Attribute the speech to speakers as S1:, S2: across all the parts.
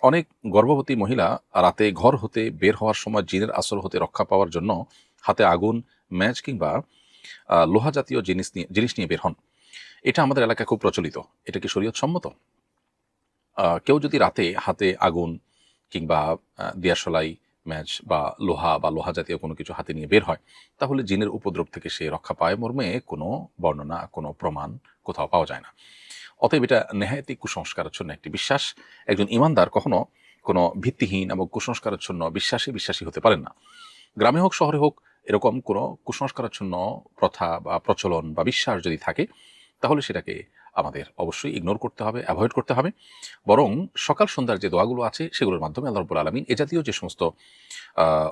S1: অনেক গর্ভবতী মহিলা রাতে ঘর হতে বের হওয়ার সময় জিনের আসর হতে রক্ষা পাওয়ার জন্য হাতে আগুন, ম্যাচ কিংবা লোহা জাতীয় জিনিস নিয়ে বের হন। এটা আমাদের এলাকায় খুব প্রচলিত। এটা কি শরীয়ত সম্মত? কেউ যদি রাতে হাতে আগুন কিংবা দিয়াশলাই, ম্যাচ বা লোহা জাতীয় কোনো কিছু হাতে নিয়ে বের হয়, তাহলে জিনের উপদ্রব থেকে সে রক্ষা পায় মর্মে কোনো বর্ণনা, কোনো প্রমাণ কোথাও পাওয়া যায় না। অতএব এটা নেহায়েতই কুসংস্কারাচ্ছন্ন একটি বিশ্বাস। একজন ঈমানদার কখনো কোনো ভিত্তিহীন এবং কুসংস্কারাচ্ছন্ন বিশ্বাসী হতে পারেন না। গ্রামে হোক, শহরে হোক, এরকম কোনো কুসংস্কারাচ্ছন্ন প্রথা বা প্রচলন বা বিশ্বাস যদি থাকে, তাহলে সেটাকে আমাদের অবশ্যই ইগনোর করতে হবে, অ্যাভয়েড করতে হবে। বরং সকাল সন্ধ্যার যে দোয়াগুলো আছে সেগুলোর মাধ্যমে আল্লাহ রাব্বুল আলামিন এ জাতীয় যে সমস্ত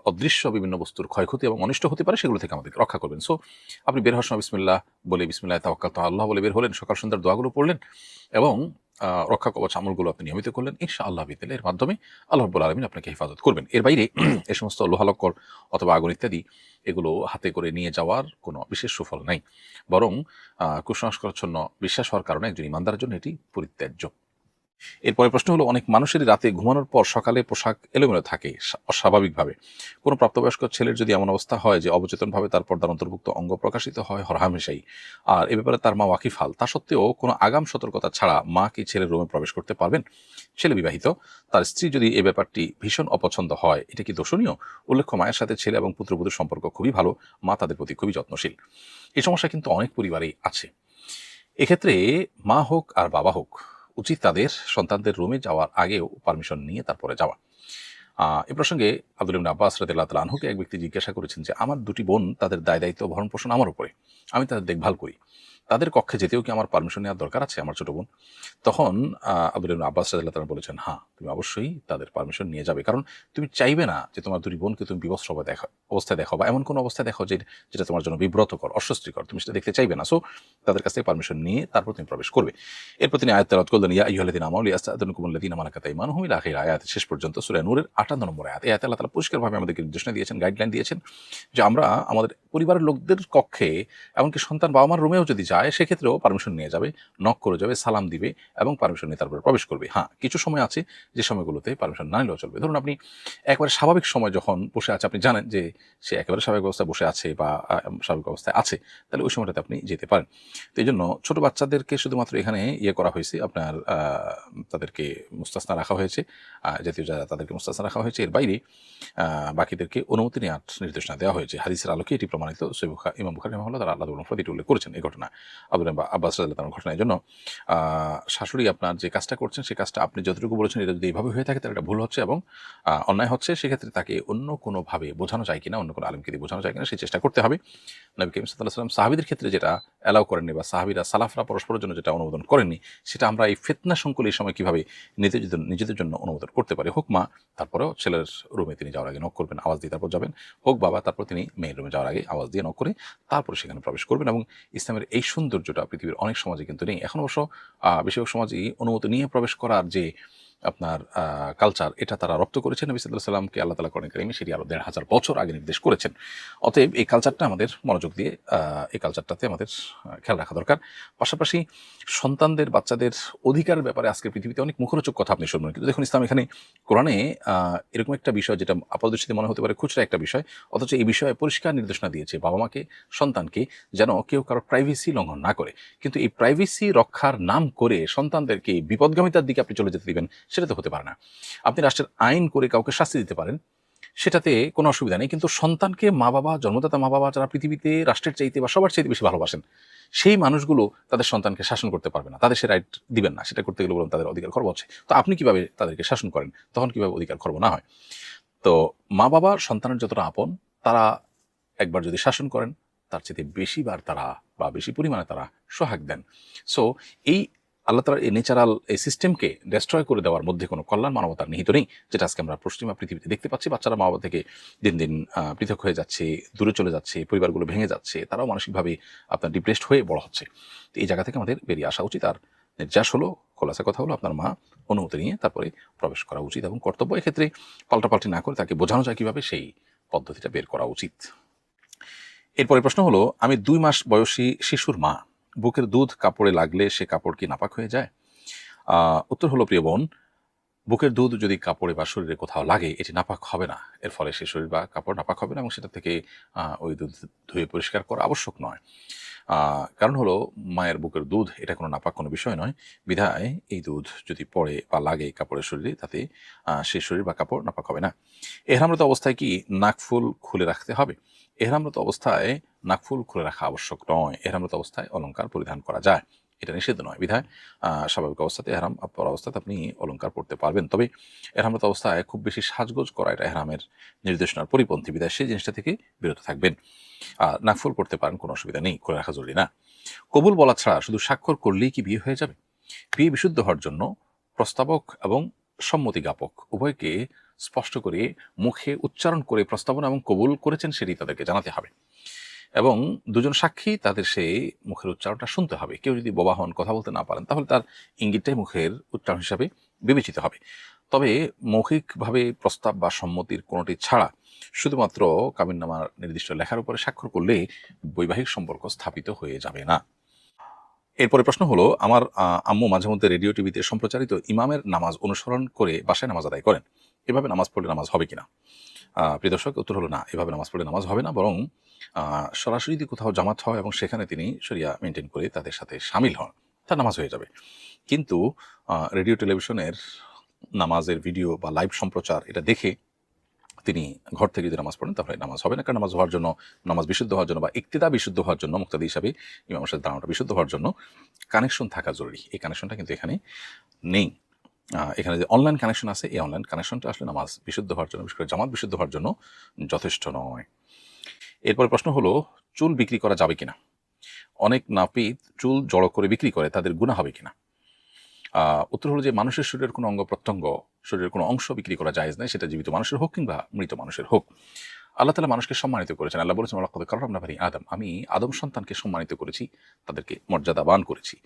S1: অদৃশ্য বিভিন্ন বস্তুর ক্ষয়ক্ষতি এবং অনিষ্ট হতে পারে সেগুলো থেকে আমাদেরকে রক্ষা করবেন। সো আপনি বের হওয়ার সময় বিসমিল্লাহ বলে, বিসমিল্লাহি তাওয়াক্কালতু আল্লাহ বলে বের হলেন, সকাল সন্ধ্যার দোয়াগুলো পড়লেন এবং রক্ষা কবচ আমলগুলো আপনি নিয়মিত করলেন। ইনশাআল্লাহ বিতাআলা এর মাধ্যমে আল্লাহ রাব্বুল আলামিন আপনাকে হেফাজত করবেন। এর বাইরে এই সমস্ত লোহালক্কর অথবা আগুন ইত্যাদি এগুলো হাতে করে নিয়ে যাওয়ার কোনো বিশেষ সুফল নাই। বরং কুসংস্কারাচ্ছন্ন বিশ্বাস হওয়ার কারণে একজন ঈমানদারের জন্য এটি পরিত্যাজ্য। এরপরের প্রশ্ন হলো, অনেক মানুষেরই রাতে ঘুমানোর পর সকালে পোশাক এলোমেলো থাকে অস্বাভাবিকভাবে। কোনো প্রাপ্তবয়স্ক ছেলের যদি এমন অবস্থা হয় যে অবচেতনভাবে তার পর্দার অন্তর্ভুক্ত অঙ্গ প্রকাশিত হয় হরহামেশাই, আর এ ব্যাপারে তার মা ওয়াকিফাল, তা সত্ত্বেও কোনো আগাম সতর্কতা ছাড়া মা কি ছেলের রুমে প্রবেশ করতে পারবেন? ছেলে বিবাহিত, তার স্ত্রী যদি এ ব্যাপারটি ভীষণ অপছন্দ হয়, এটা কি দোষণীয়? উল্লেখ্য, মায়ের সাথে ছেলে এবং পুত্রবধূর সম্পর্ক খুবই ভালো, মা তাদের প্রতি খুবই যত্নশীল। এই সমস্যা কিন্তু অনেক পরিবারেই আছে। এক্ষেত্রে মা হোক আর বাবা হোক, উচিত তাদের সন্তানদের রুমে যাওয়ার আগেও পারমিশন নিয়ে তারপরে যাওয়া। এ প্রসঙ্গে আব্দুল্লাহ ইবনে আব্বাস রাদিয়াল্লাহু তাআলা আনহুকে এক ব্যক্তি জিজ্ঞাসা করেছেন যে, আমার দুটি বোন, তাদের দায়-দায়িত্ব ভরণ-পোষণ আমার উপরে। আমি তাদের দেখভাল করি। তাদের কক্ষে যেতেও কি আমার পারমিশন নেওয়ার দরকার আছে, আমার ছোট বোন? তখন আব্দুল্লাহ ইবনে আব্বাস রাদিয়াল্লাহু তাআলা বলেছেন, হ্যাঁ, তুমি অবশ্যই তাদের পারমিশন নিয়ে যাবে। কারণ তুমি চাইবে না যে তোমার দুটি বোনকে তুমি বিবস্ত্র অবস্থায় দেখো বা এমন কোনো অবস্থায় দেখো যেটা তোমার জন্য বিব্রতকর, অস্বস্তিকর। তুমি সেটা দেখতে চাইবে না। সো তাদের কাছ থেকে পারমিশন নিয়ে তারপর তুমি প্রবেশ করবে। এরপর তিনি আয়াত তেলাওয়াত করলেন, ইয়া আইয়ুহাল্লাযীনা আমানু লিয়াস্তা'যিনুকুমুল্লাযীনা মালাকাত আইমানুহুম ইলা আখির আয়াত, শেষ পর্যন্ত সূরা নূরের 58 নম্বর আয়াত। এই আয়াতে আল্লাহ তাআলা পরিষ্কারভাবে আমাদেরকে নির্দেশনা দিয়েছেন, গাইডলাইন দিয়েছেন যে আমরা আমাদের পরিবারের লোকদের কক্ষে, এমনকি সন্তান বাবা-মার রুমেও যদি যায়, সেক্ষেত্রেও পারমিশন নিয়ে যাবে, নক করে যাবে, সালাম দিবে এবং পারমিশন নিয়ে তারপরে প্রবেশ করবে। হ্যাঁ, কিছু সময় আছে যে সময়গুলোতে পারমিশন না নিলেও চলবে। ধরুন আপনি একেবারে স্বাভাবিক সময় যখন বসে আছে, আপনি জানেন যে সে একেবারে স্বাভাবিক অবস্থায় বসে আছে বা স্বাভাবিক অবস্থায় আছে, তাহলে ওই সময়টাতে আপনি যেতে পারেন। তো এই জন্য ছোট বাচ্চাদেরকে শুধুমাত্র এখানে করা হয়েছে, আপনার তাদেরকে মুস্তাসনা রাখা হয়েছে, জাতীয় যারা তাদেরকে মুস্তাসনা রাখা হয়েছে। এর বাইরে বাকিদেরকে অনুমতি নেওয়ার নির্দেশনা দেওয়া হয়েছে। হাদিসের আলোকে এটি প্রমাণিত। ইমাম বুখারী রাহিমাহুল্লাহ তারা আল্লাহ মুফরদ এটি উল্লেখ করেছেন এই ঘটনা, আব্দুল্লাহ ইবনে আব্বাস রাদিয়াল্লাহু তাআলার ঘটনা। এজন্য শাশুড়ি আপনার যে কাজটা করছেন, সেই কাজটা আপনি যতটুকু বলেছেন, এটা যদি এইভাবে হয়ে থাকে তাহলে এটা ভুল হচ্ছে এবং অন্যায় হচ্ছে। সেক্ষেত্রে তাকে অন্য কোনোভাবে বোঝানো যায় কিনা, অন্য কোনো আলেমকে দিয়ে বোঝানো যায় কিনা, সেই চেষ্টা করতে হবে। নবী করিম সাল্লাল্লাহু আলাইহি ওয়াসাল্লাম সাহাবীদের ক্ষেত্রে যেটা অ্যালাউ করেননি, বা সাহাবীরা সালাফরা পরস্পরের জন্য যেটা অনুমোদন করেননি, সেটা আমরা এই ফিতনা সংকুল এই সময় কিভাবে নিজেদের জন্য অনুমোদন করতে পারি। হোক মা, তারপরেও ছেলের রুমে তিনি যাওয়ার আগে নক করবেন, আওয়াজ দিয়ে তারপর যাবেন। হোক বাবা, তারপর তিনি মেয়ের রুমে যাওয়ার আগে আওয়াজ দিয়ে নক করে তারপরে সেখানে প্রবেশ করবেন। এবং ইসলামের এই সৌন্দর্যটা পৃথিবীর অনেক সমাজে কিন্তু নেই। এখন অবশ্য বেশিরভাগ সমাজই অনুমতি নিয়ে প্রবেশ করার যে আপনার কালচার, এটা তারা রপ্ত করেছেন। নবী সাল্লাল্লাহু আলাইহি ওয়াসাল্লামকে আল্লাহ তাআলা কোরআনে কারিমে সেটি আরো ১৫০০ বছর আগে নির্দেশ করেছেন। অতএব এই কালচারটা আমাদের মনোযোগ দিয়ে এই কালচারটাতে আমাদের খেয়াল রাখা দরকার। পাশাপাশি সন্তানদের, বাচ্চাদের অধিকারের ব্যাপারে আজকের পৃথিবীতে অনেক মুখরোচক কথা আপনি শুনবেন। কিন্তু দেখুন, ইসলাম এখানে কোরআনে এরকম একটা বিষয় যেটা আপাতদৃষ্টিতে মনে হতে পারে খুচরা একটা বিষয়, অথচ এই বিষয়ে পরিষ্কার নির্দেশনা দিয়েছে বাবা-মাকে, সন্তানকে, যেন কেউ কারো প্রাইভেসি লঙ্ঘন না করে। কিন্তু এই প্রাইভেসি রক্ষার নাম করে সন্তানদেরকে বিপদগামিতার দিকে আপনি চলে যেতে দিবেন, সেটা তো হতে পারে না। আপনি রাষ্ট্রের আইন করে কাউকে শাস্তি দিতে পারেন, সেটাতে কোনো অসুবিধা নেই। কিন্তু সন্তানকে মা-বাবা, জন্মদাতা মা-বাবা যারা পৃথিবীতে রাষ্ট্রের চাইতে বা সবার চাইতে বেশি ভালোবাসেন, সেই মানুষগুলো তাদের সন্তানকে শাসন করতে পারবে না। তাদের সে রাইট দিবেন না। সেটা করতে গেলে বলুন তাদের অধিকার খর্ব হচ্ছে। তো আপনি কিভাবে তাদেরকে শাসন করেন? তখন কিভাবে অধিকার খর্ব না হয়? তো মা-বাবা সন্তানের যতটা আপন, তারা একবার যদি শাসন করেন, তার চাইতে বেশিবার তারা বা বেশি পরিমাণে তারা সোহাগ দেন। সো এই আল্লাহ তাআলার এই ন্যাচারাল এই সিস্টেমকে ডেস্ট্রয় করে দেওয়ার মধ্যে কোনো কল্যাণ মানবতার নিহিত নেই, যেটা আজকে আমরা পশ্চিমা পৃথিবীতে দেখতে পাচ্ছি। বাচ্চারা মা-বাবা থেকে দিন দিন পৃথক হয়ে যাচ্ছে, দূরে চলে যাচ্ছে, পরিবারগুলো ভেঙে যাচ্ছে, তারাও মানসিকভাবে আপনার ডিপ্রেসড হয়ে বড় হচ্ছে। তো এই জায়গা থেকে আমাদের বেরিয়ে আসা উচিত। আর নির্যাস হলো, খোলাসা কথা হলো, আপনার মা অনুমতি নিয়ে তারপরে প্রবেশ করা উচিত এবং কর্তব্য। এক্ষেত্রে পাল্টাপাল্টি না করে তাকে বোঝানো যায় কিভাবে, সেই পদ্ধতিটা বের করা উচিত। এরপরে প্রশ্ন হলো, আমি ২ মাস বয়সী শিশুর মা, বুকের দুধ কাপড়ে লাগলে সে কাপড় কি নাপাক হয়ে যায়? উত্তর হলো, প্রিয় বোন, বুকের দুধ যদি কাপড়ে বা শরীরে কোথাও লাগে এটি নাপাক হবে না। এর ফলে সে শরীর বা কাপড় নাপাক হবে না এবং সেটা থেকে ওই দুধ ধুয়ে পরিষ্কার করা আবশ্যক নয়। কারণ হলো মায়ের বুকের দুধ এটা কোনো নাপাক কোনো বিষয় নয়। বিধায় এই দুধ যদি পড়ে বা লাগে কাপড়ের শরীরে তাতে সে শরীর বা কাপড় নাপাক হবে না। এহরামরত অবস্থায় কি নাকফুল খুলে রাখতে হবে? এহরামরত অবস্থায় নাকফুল খুলে রাখা আবশ্যক নয়। এহরামরত অবস্থায় অলংকার পরিধান করা যায়। এটা নিষিদ্ধ নয়। বিধায় স্বাভাবিক অবস্থাতে এহরাম পরা অবস্থাতে আপনি অলংকার পড়তে পারবেন। তবে এহরামরত অবস্থায় খুব বেশি সাজগোজ করা এটা এহরামের নির্দেশনার পরিপন্থী। বিধায় সেই জিনিসটা থেকে বিরত থাকবেন। নাকফুল পড়তে পারেন, কোনো অসুবিধা নেই, করে রাখা জরুরি না। কবুল বলা ছাড়া শুধু স্বাক্ষর করলেই কি বিয়ে হয়ে যাবে? বিয়ে বিশুদ্ধ হওয়ার জন্য প্রস্তাবক এবং সম্মতি জ্ঞাপক উভয়কে স্পষ্ট করে মুখে উচ্চারণ করে প্রস্তাবনা এবং কবুল করেছেন সেটি তাদেরকে জানাতে হবে এবং দুজন সাক্ষী তাদের সেই মুখের উচ্চারণটা শুনতে হবে। কেউ যদি বোবা হন, কথা বলতে না পারেন, তাহলে তার ইঙ্গিতটাই মুখের উচ্চারণ হিসাবে বিবেচিত হবে। তবে মৌখিকভাবে প্রস্তাব বা সম্মতির কোনোটি ছাড়া শুধুমাত্র কাবিননামার নির্দিষ্ট লেখার উপরে স্বাক্ষর করলে বৈবাহিক সম্পর্ক স্থাপিত হয়ে যাবে না। এরপরে প্রশ্ন হলো, আমার আম্মু মাঝে মধ্যে রেডিও টিভিতে সম্প্রচারিত ইমামের নামাজ অনুসরণ করে বাসায় নামাজ আদায় করেন। এভাবে নামাজ পড়লে নামাজ হবে কিনা? প্রিয় দর্শক, উত্তর হলো না, এভাবে নামাজ পড়লে নামাজ হবে না। বরং সরাসরি যদি কোথাও জামাত হয় এবং সেখানে তিনি শরিয়া মেনটেন করে তাদের সাথে সামিল হন, তার নামাজ হয়ে যাবে। কিন্তু রেডিও টেলিভিশনের নামাজের ভিডিও বা লাইভ সম্প্রচার এটা দেখে তিনি ঘর থেকে যদি নামাজ পড়েন তাহলে নামাজ হবে না। কারণ নামাজ হওয়ার জন্য, নামাজ বিশুদ্ধ হওয়ার জন্য বা ইক্তিদা বিশুদ্ধ হওয়ার জন্য, মুক্তাদি হিসাবে ইমামের সাথে দাঁড়ানোটা বিশুদ্ধ হওয়ার জন্য কানেকশন থাকা জরুরি। এই কানেকশনটা কিন্তু এখানে নেই। এখানে যে অনলাইন কানেকশন আছে, এই অনলাইন কানেকশনটা আসলে নামাজ বিশুদ্ধ হওয়ার জন্য, বিশেষ করে জামাত বিশুদ্ধ হওয়ার জন্য যথেষ্ট নয়। এরপরে প্রশ্ন হলো, চুল বিক্রি করা যাবে কিনা? অনেক নাপিত চুল জড়ো করে বিক্রি করে, তাদের গুনাহ হবে কিনা? উত্তর হলো যে মানুষের শরীরের কোনো অঙ্গ প্রত্যঙ্গ, শরীরের কোনো অংশ বিক্রি করা জায়েজ নাই, সেটা জীবিত মানুষের হোক কিংবা মৃত মানুষের হোক। আল্লাহ তাআলা মানুষকে সম্মানিত করেছেন। আল্লাহ বলেছেন, ওয়ালাকাদ কাররামনা বানি আদম, আমি আদম সন্তানকে সম্মানিত করেছি, তাদেরকে মর্যাদাবান করেছি।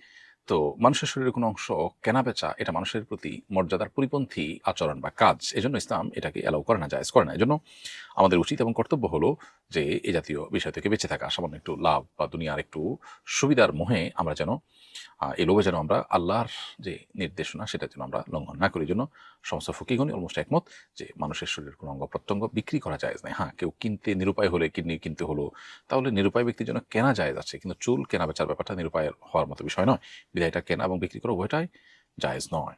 S1: তো মানুষের শরীরের কোনো অংশ কেনাবেচা এটা মানুষের প্রতি মর্যাদার পরিপন্থী আচরণ বা কাজ। এজন্য ইসলাম এটাকে অ্যালাউ করে না, জায়েজ করে না। এজন্য আমাদের উচিত এবং কর্তব্য হলো যে এই জাতীয় বিষয় থেকে বেঁচে থাকা। সামান্য একটু লাভ বা দুনিয়ার একটু সুবিধার মোহে আমরা যেন এই লোভে যেন আমরা আল্লাহর যে নির্দেশনা সেটা যেন আমরা লঙ্ঘন না করি। জন্য সমস্ত ফকিগণই অলমোস্ট একমত যে মানুষের শরীরের কোনো অঙ্গ প্রত্যঙ্গ বিক্রি করা জায়েজ নাই। হ্যাঁ, কেউ কিনতে নিরুপায় হলে, কিডনি কিনতে হলো, তাহলে নিরুপায় ব্যক্তির জন্য কেনা জায়েজ আছে, কিন্তু চুল কেনা বেচার ব্যাপারটা নিরুপায় হওয়ার মতো বিষয় নয়। বিধায় এটা কেনা এবং বিক্রি করা উভয়টাই জায়েজ নয়।